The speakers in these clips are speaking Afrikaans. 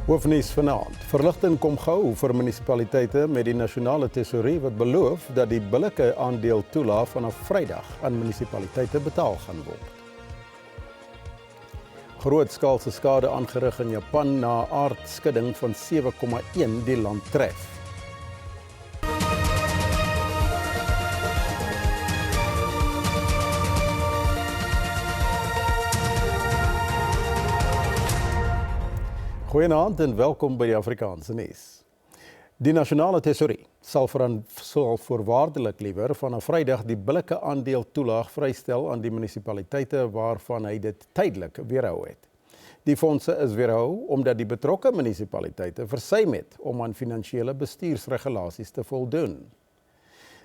Hoofnuus vanaand. Verligting kom gou vir munisipaliteite met die nasionale tesourie wat beloof dat die billike aandeel toelaag vanaf Vrydag aan munisipaliteite betaal gaan word. Grootskaalse skade aangerig in Japan na aardskudding van 7,1 die land tref. Goeienaand en welkom by die Afrikaanse nuus. Die nasionale tesourie sal voorwaardelik liewer vanaf Vrydag die billike aandeel toelaag vrystel aan die munisipaliteite waarvan hy dit tydelik weerhou het. Die fondse is weerhou omdat die betrokke munisipaliteite versuim het om aan finansiële bestuursregulasies te voldoen.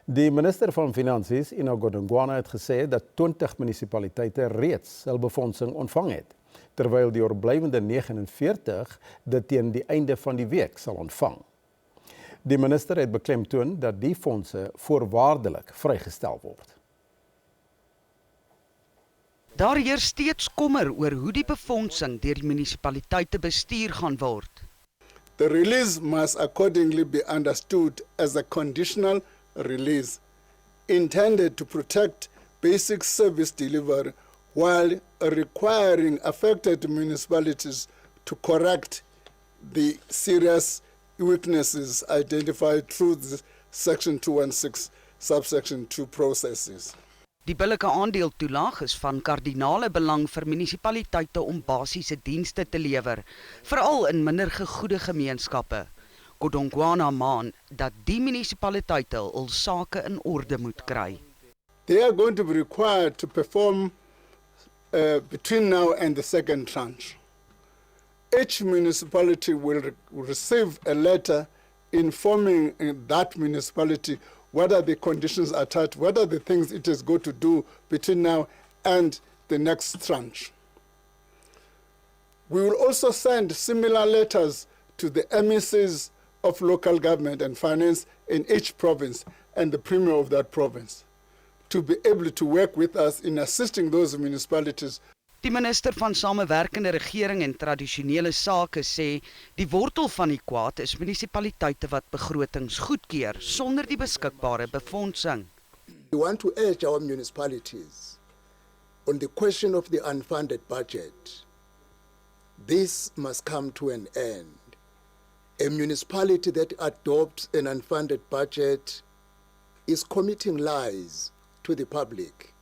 Die minister van Finansies, Ina Godongwana, het gesê dat 20 munisipaliteite reeds hul befondsing ontvang het, terwyl die oorblywende 49 dit teen die einde van die week sal ontvang. Die minister het beklemtoon dat die fondse voorwaardelik vrygestel word. Daar heers steeds kommer oor hoe die befondsing deur die munisipaliteite bestuur gaan word. The release must accordingly be understood as a conditional release intended to protect basic service delivery while requiring affected municipalities to correct the serious weaknesses identified through the Section 216, subsection 2 processes. Die billike aandeeltoelaag is van kardinale belang vir munisipaliteite om basiese dienste te lewer, veral in minder gegoede gemeenskappe. Godongwana maan dat die munisipaliteite hul sake in orde moet kry. They are going to be required to perform between now and the second tranche. Each municipality will receive a letter informing that municipality what are the conditions attached, what are the things it has got to do between now and the next tranche. We will also send similar letters to the MECs of local government and finance in each province and the premier of that province, to be able to work with us in assisting those municipalities. Die minister van Samewerkende Regering en Tradisionele Sake sê die wortel van die kwaad is munisipaliteite wat begrotings goedkeur sonder die beskikbare befondsing. We want to urge our municipalities on the question of the unfunded budget. This must come to an end. A municipality that adopts an unfunded budget is committing lies to the public.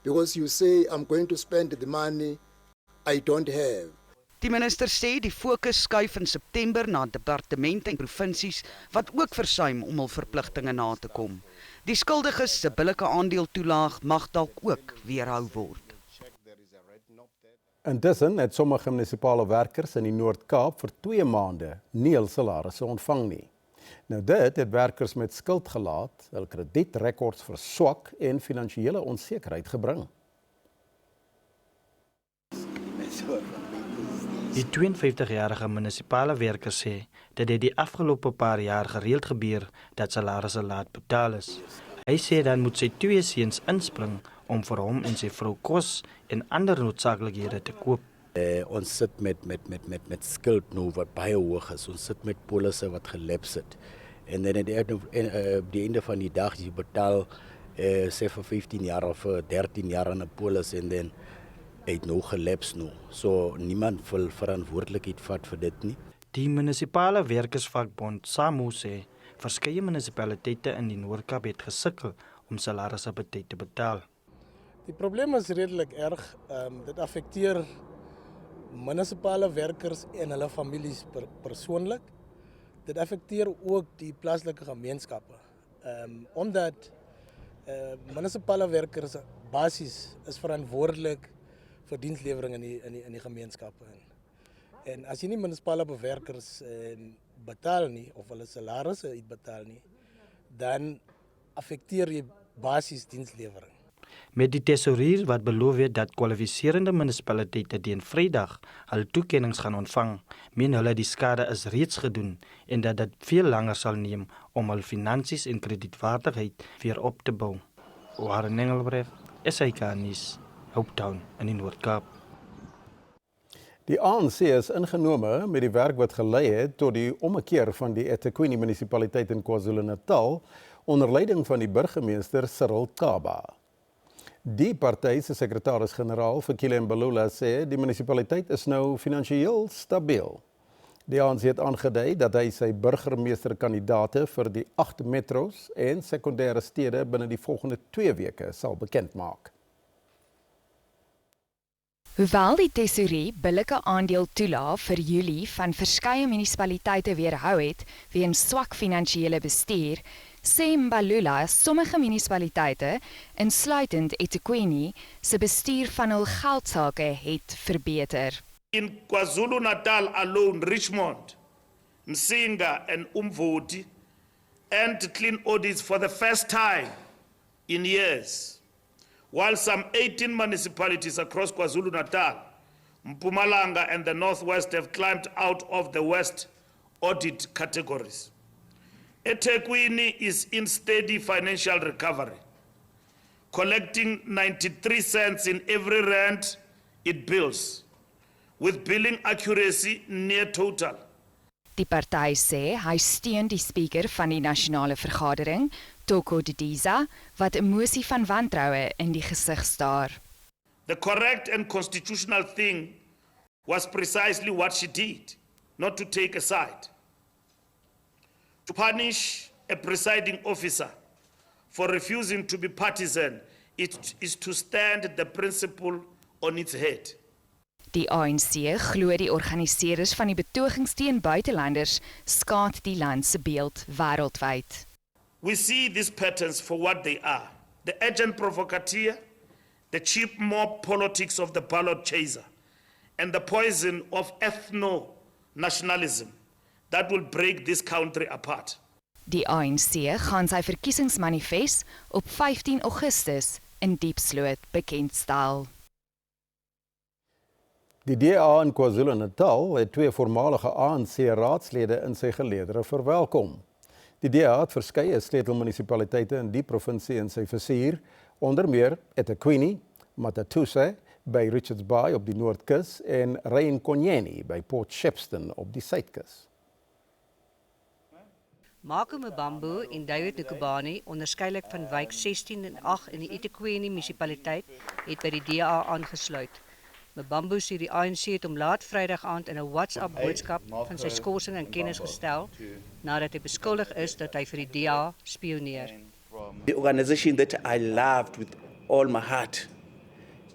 Because you say, I'm going to spend the money I don't have. Die minister sê die fokus skuif in September na departemente en provinsies wat ook versuim om hul verpligtinge na te kom. Die skuldiges se billike aandeeltoelaag mag dalk ook weerhou word. Intussen het sommige munisipale werkers in die Noord-Kaap vir 2 maande nie hul salarisse ontvang nie. Nou dit het werkers met skuld gelaat, hul kredietrekords verswak en finansiële onsekerheid gebring. Die 52-jarige munisipale werker sê dat dit die afgelope paar jaar gereeld gebeur dat salarisse laat betaal is. Hy sê dan moet sy 2 seuns inspring om vir hom en sy vrou kos en ander noodsaaklikhede te koop. Ons sit met skuld nou wat baie hoog is. Ons sit met polisse wat gelaps het. En dan op die einde van die dag jy betaal sê vir 15 jaar of 13 jaar aan 'n polis en dan het nou gelaps nou. So niemand wil verantwoordelikheid vat vir dit nie. Die munisipale werkersvakbond SAMU sê verskeie munisipaliteite in die Noord-Kaap het gesukkel om salarisse op tyd te betaal. Die probleem is redelik erg. Dit affekteer munisipale werkers en hulle families persoonlik. Dit affekteer ook die plaaslike gemeenskappe. Omdat munisipale werkers basies is verantwoordelik vir dienslewering in die gemeenskappe. En as jy nie munisipale werkers betaal nie of hulle salarisse uitbetaal nie, dan affekteer jy basies dienslewering. Met die tesourier wat beloof het dat kwalifiserende munisipaliteite teen Vrydag hul toekennings gaan ontvang, meen hulle die skade is reeds gedoen en dat dit veel langer sal neem om hul finansies en kredietwaardigheid weer op te bou. Warren Engelbref, SAK nuus, Hope Town in die Noord-Kaap. Die ANC is ingenome met die werk wat gelei het tot die ommekeer van die eThekwini munisipaliteit in KwaZulu-Natal onder leiding van die burgemeester Cyril Kaba. Die party se sekretaris-generaal, Fikile Mbalula, sê die munisipaliteit is nou finansiëel stabiel. Die ANC het aangedui dat hy sy burgemeesterkandidate vir die 8 metros en sekondêre stede binne die volgende 2 weke sal bekendmaak. Hoewel die tesourie billike aandeeltoelaag vir Julie van verskeie munisipaliteite weerhou het weens swak finansiële bestuur, sê Mbalula sommige munisipaliteite, insluitend eThekwini, se bestuur van hul geldsaake het verbeter. In KwaZulu-Natal alone, Richmond, Msinga and Umvoti earned clean audits for the first time in years, while some 18 municipalities across KwaZulu-Natal, Mpumalanga and the Northwest have climbed out of the West audit categories. eThekwini is in steady financial recovery, collecting 93 cents in every rand it bills, with billing accuracy near total. Die party sê hy steun die spreker van die nasionale vergadering, Toko Didiza, wat 'n mosie van wantroue in die gesig staar. The correct and constitutional thing was precisely what she did, not to take a side. To punish a presiding officer for refusing to be partisan is to stand the principle on its head. Die ANC glo die organiseerders van die betogings teen buitelanders skaad die land se beeld wêreldwyd. We see these patterns for what they are: the agent provocateur, the cheap mob politics of the ballot chaser, and the poison of ethno-nationalism that will break this country apart. Die ANC gaan sy verkiesingsmanifest op 15 Augustus in Diepsloot bekendstel. Die DA in KwaZulu-Natal het 2 voormalige ANC-raadslede in sy geleedere verwelkom. Die DA het verskeie sleutelmunisipaliteite in die provinsie in sy vizier, onder meer eThekwini, Matatuse by Richards Bay op die Noordkus en Rainkonyeni by Port Shepstone op die Suidkus. Marco Mbambo en David Nkubani, onderskeidelik van wijk 16 en 8 in die eThekwini munisipaliteit, het by die DA aangesluit. Mbambo sê die ANC het hom laat Vrydag aand in 'n WhatsApp-boodskap van sy skorsing in kennis gestel nadat hy beskuldig is dat hy vir die DA spioneer. The organization that I loved with all my heart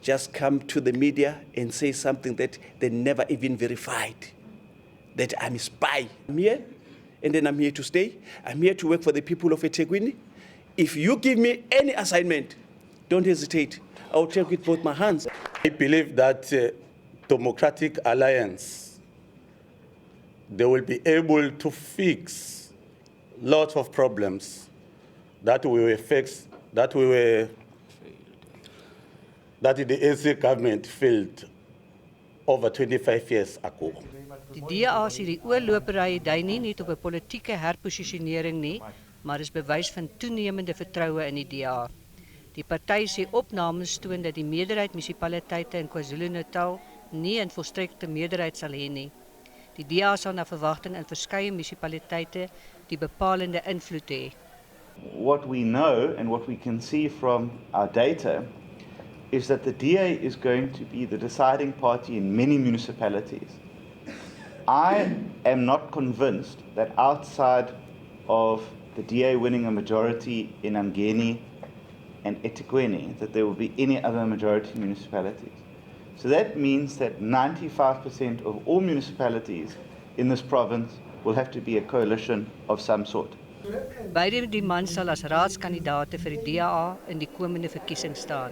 just come to the media and say something that they never even verified, that I'm a spy. I'm here and then I'm here to stay. I'm here to work for the people of eThekwini. If you give me any assignment, don't hesitate. I'll take it with both my hands. I believe that Democratic Alliance, they will be able to fix lots of problems that the ANC government failed over 25 years ago. Die DA sê die oorlopery dui nie net op 'n politieke herposisionering nie, maar is bewys van toenemende vertroue in die DA. Die party sê opnames toon dat die meerderheid munisipaliteite in KwaZulu-Natal nie 'n volstrekte meerderheid sal hê nie. Die DA sal na verwagting in verskeie munisipaliteite die bepalende invloed hê. What we know and what we can see from our data is that the DA is going to be the deciding party in many municipalities. I am not convinced that outside of the DA winning a majority in Umgeni and eThekwini, that there will be any other majority municipalities. So that means that 95% of all municipalities in this province will have to be a coalition of some sort. Beide die man sal as raadskandidate vir die DA in die komende verkiesing staan.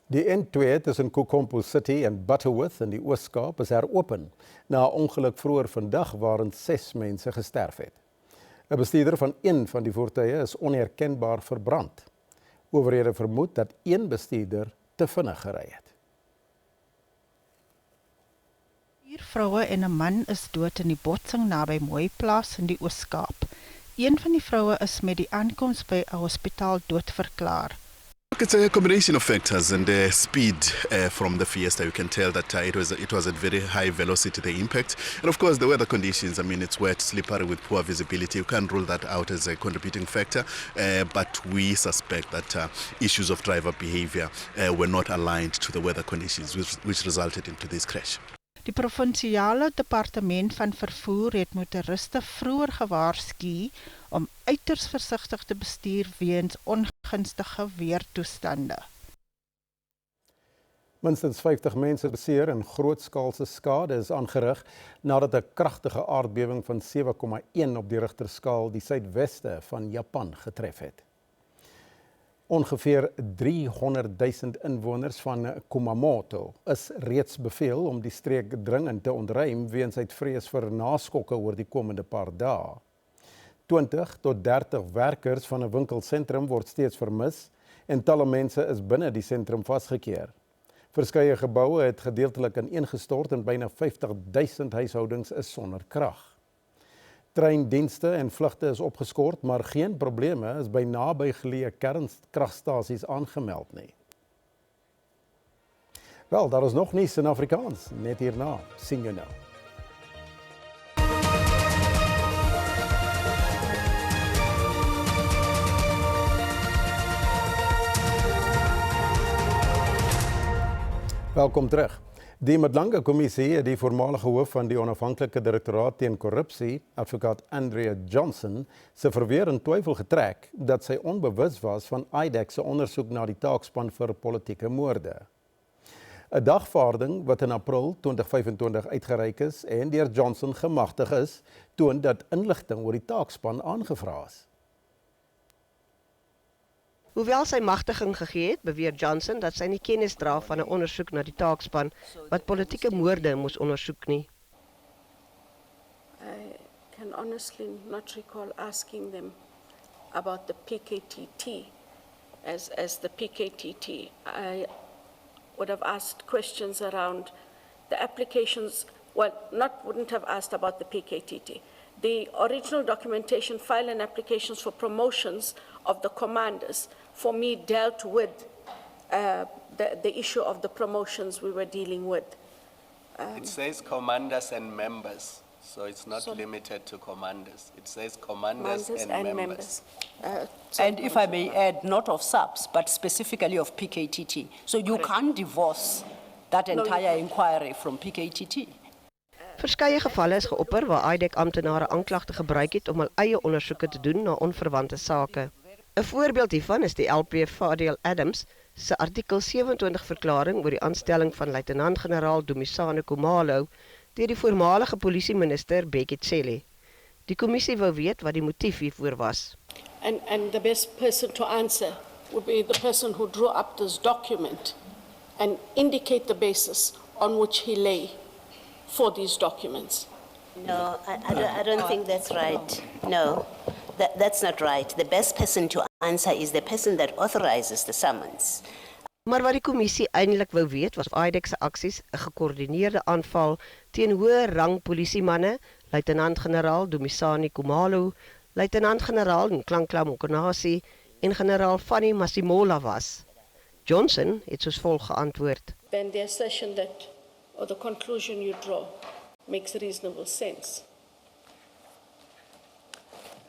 Die N2 tussen Kokompo City en Butterworth in die Oos-Kaap is heropen na 'n ongeluk vroeër vandag waarin 6 mense gesterf het. 'n Bestuurder van een van die voertuie is onherkenbaar verbrand. Owerhede vermoed dat een bestuurder te vinnig gery het. 4 vroue en 'n man is dood in die botsing naby Mooiplaas in die Oos-Kaap. Een van die vroue is met die aankoms by 'n hospitaal dood verklaar. It's a combination of factors, and the speed from the Fiesta. You can tell that it was at very high velocity, the impact, and of course the weather conditions. I mean, it's wet, slippery with poor visibility. You can't rule that out as a contributing factor, but we suspect that issues of driver behavior were not aligned to the weather conditions, which resulted into this crash. Die provinsiale departement van vervoer het motoriste vroeër gewaarsku om uiters versigtig te bestuur weens ongunstige weertoestande. Minstens 50 mense beseer en grootskaalse skade is aangerig nadat 'n kragtige aardbewing van 7,1 op die Richterskaal die suidweste van Japan getref het. Ongeveer 300,000 inwoners van Kumamoto is reeds beveel om die streek dringend te ontruim weens uit vrees vir naskokke oor die komende paar dae. 20 tot 30 werkers van 'n winkelsentrum word steeds vermis en talle mense is binne die sentrum vasgekeer. Verskeie geboue het gedeeltelik ineengestort en byna 50,000 huishoudings is sonder krag. Treindienste en vlugte is opgeskort, maar geen probleme is by nabygeleë kernkragstasies aangemeld nie. Wel, daar is nog nuus in Afrikaans, net hierna. Sien jou nou. Welkom terug. Die Madlanga-kommissie het die voormalige hoof van die onafhanklike direktoraat teen korrupsie, advokaat Andrea Johnson, se verweer in twyfel getrek dat sy onbewus was van IDEC se ondersoek na die taakspan vir politieke moorde. 'n Dagvaarding wat in April 2025 uitgereik is en deur Johnson gemagtig is, toon dat inligting oor die taakspan aangevra is. Hoewel sy magtiging gegee het, beweer Johnson dat sy nie kennis dra van 'n ondersoek na die taakspan wat politieke moorde moes ondersoek nie. I can honestly not recall asking them about the PKTT as the PKTT. I would have asked questions around the applications, wouldn't have asked about the PKTT. The original documentation, file and applications for promotions of the commanders, for me dealt with the issue of the promotions we were dealing with. It says commanders and members, so it's not limited to commanders. It says commanders and members. And if I may add, not of SAPS, but specifically of PKTT. So you can't divorce that entire inquiry from PKTT. Verskeie gevalle is geopper waar IDEC amptenare aanklagte gebruik het om hul eie ondersoeke te doen na onverwante sake. 'n Voorbeeld hiervan is die LP Fadil Adams se artikel 27 verklaring oor die aanstelling van luitenant-generaal Dumisani Khumalo deur die voormalige polisieminister Bekkie Cele. Die kommissie wou weet wat die motief hiervoor was. And the best person to answer would be the person who drew up this document and indicate the basis on which he lay for these documents. No, I don't think that's right. No, that's not right. The best person to answer is the person that authorizes the summons. Maar wat die kommissie eintlik wou weet was of IDEC se aksies 'n gekoördineerde aanval teen hoë rang polisiemanne, luitenant-generaal Dumisani Khumalo, luitenant-generaal Nhlanhla Mkhwanazi en generaal Fanny Masimola was. Johnson het soos volg geantwoord. Then the assertion that, or the conclusion you draw, makes reasonable sense.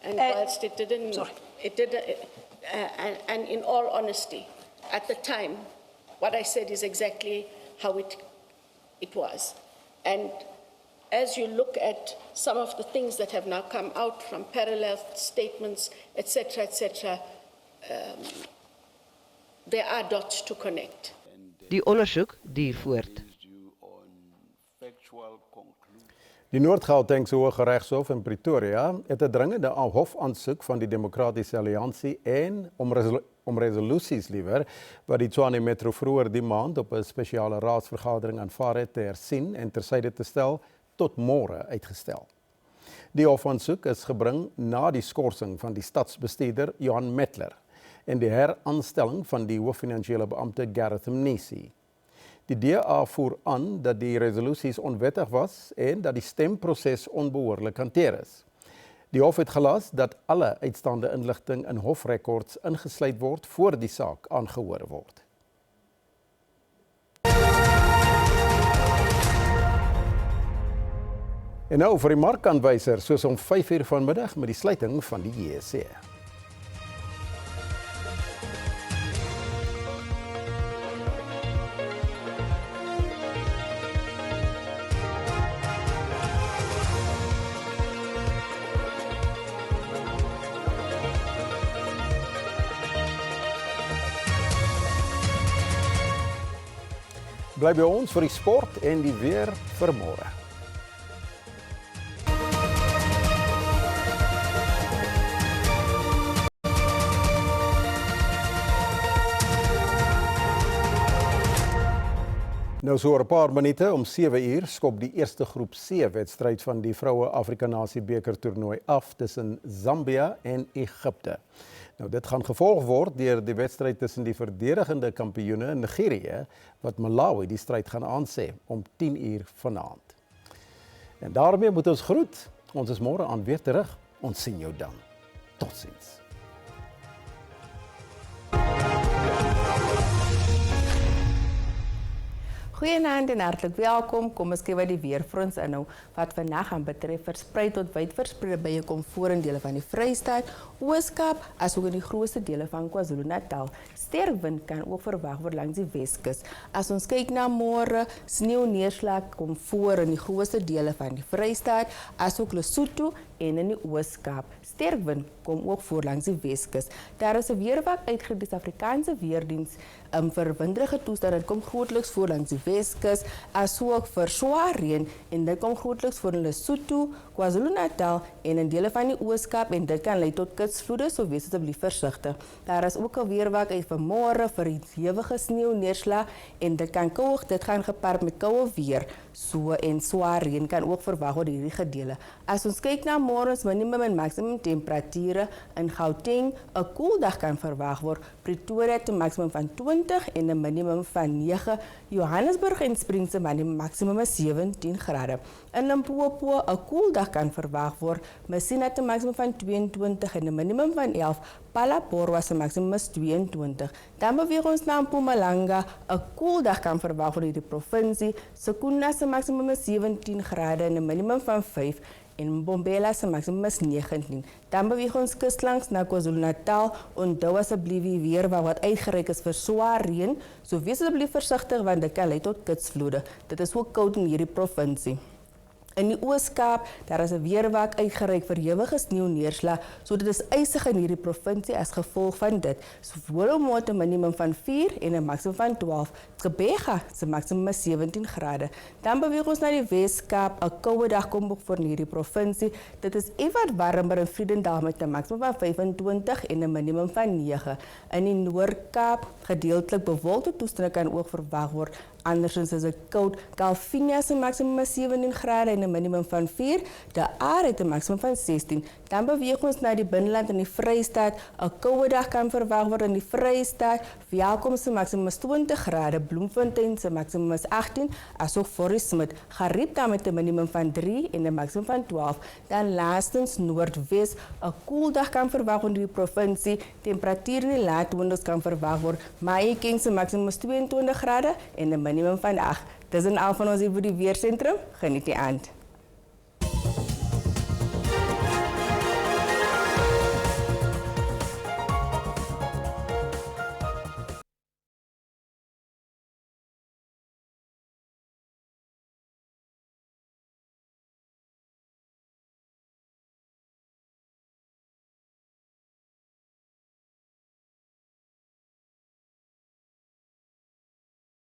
And whilst it didn't, and in all honesty, at the time, what I said is exactly how it was. And as you look at some of the things that have now come out from parallel statements, etc., there are dots to connect. Die ondersoek duur voort. Die Noord-Gautengse Hooggeregshof in Pretoria het 'n dringende hofaansoek van die Demokratiese Alliansie en om resolusies liewer wat die Tshwane Metro vroeër die maand op 'n spesiale raadsvergadering aanvaar het te hersien en tersyde te stel tot môre uitgestel. Die hofaansoek is gebring na die skorsing van die stadsbestuurder Johan Metler en die heraanstelling van die hooffinansiële beampte Gareth Mnisi. Die DA voer aan dat die resolusies onwettig was en dat die stemproses onbehoorlik hanteer is. Die hof het gelas dat alle uitstaande inligting in hofrekords ingesluit word voor die saak aangehoor word. En nou vir die markaanwyser, soos om 5:00 vanmiddag met die sluiting van die JSE. Bly by ons vir die sport en die weer vir môre. Nou so 'n paar minute om 7:00 skop die eerste groep C wedstryd van die Vroue Afrika-Nasie beker toernooi af tussen Zambia en Egipte. Nou dit gaan gevolg word deur die wedstryd tussen die verdedigende kampioene Nigerië wat Malawi die stryd gaan aansê om 10:00 vanaand. En daarmee moet ons groet. Ons is môre aan weer terug. Ons sien jou dan. Totsiens. Goeienaand en hartlik welkom. Kom ons kyk wat die weer vir ons inhou. Wat vandag gaan betref versprei tot wyd verspreide buie kom voor in dele van die Vrystaat, Oos-Kaap, asook in die grootste dele van KwaZulu-Natal. Sterk wind kan ook verwag word langs die Weskus. As ons kyk na môre, sneeuneerslag kom voor in die grootste dele van die Vrystaat, asook Lesotho en in die Oos-Kaap. Sterk wind kom ook voor langs die Weskus. Daar is 'n weerwak uitgegee deur die Suid-Afrikaanse Weerdiens vir winderige toestande. Dit kom grootliks voor langs die Weskus, asook vir swaar reën en dit kom grootliks voor in Lesotho, KwaZulu-Natal en in dele van die Oos-Kaap en dit kan lei tot kutsvloede, so wees asseblief versigtig. Daar is ook 'n weerwak uit vir môre vir hewige sneeuneerslag en dit gaan gepaard met koue weer. So en swaar reën kan ook verwag word hierdie gedele. As ons kyk na môre se minimum en maksimum temperature in Gauteng, 'n koeldag kan verwag word. Pretoria het 'n maksimum van 20 en 'n minimum van 9. Johannesburg en Springs se maksimum is 17 grade. In Limpopo 'n koeldag kan verwag word. Messina het 'n maksimum van 22 en 'n minimum van 11. Palaporo se maksimum is 22. Dan beweeg ons na Mpumalanga, 'n koeldag kan verwag word in die provinsie. Sekunda se maksimum is 17 grade en 'n minimum van 5. En Mbombela se maksimum is 19. Dan beweeg ons kuslangs na KwaZulu-Natal. Onthou asseblief die weer wat uitgereik is vir swaar reën. So wees asseblief versigtig want dit kan lei tot kutsvloede. Dit is ook koud in hierdie provinsie. In die Oos-Kaap, daar is 'n weerwak uitgereik vir hewige sneeuneerslag, so dit is ysig in hierdie provinsie as gevolg van dit. Swollemoor 'n minimum van 4 en 'n maksimum van 12. Gqeberha se maksimum is 17 grade. Dan beweeg ons na die Wes-Kaap, 'n koue dag kom ook voor in hierdie provinsie. Dit is effens warmer in Vredendal met 'n maksimum van 25 en 'n minimum van 9. In die Noord-Kaap, gedeeltelik bewolkte toestande kan ook verwag word. Andersins is dit koud. Calvinia se maksimum is 17 grade en 'n minimum van 4. De Aar het 'n maksimum van 16. Dan beweeg ons na die binneland in die Vrystaat. 'n Koue dag kan verwag word in die Vrystaat. Welkom se maksimum is 20 grade. Bloemfontein se maksimum is 18. Asook Forest Smith. Gariepta met 'n minimum van 3 en 'n maksimum van 12. Dan laastens Noordwes. 'n Koel dag kan verwag word in die provinsie. Temperatuur in die laat 20's kan verwag word. Mahikeng se maksimum is 22 grade en 'n minimum van 8. Dis en al van ons hier by die weersentrum. Geniet die aand.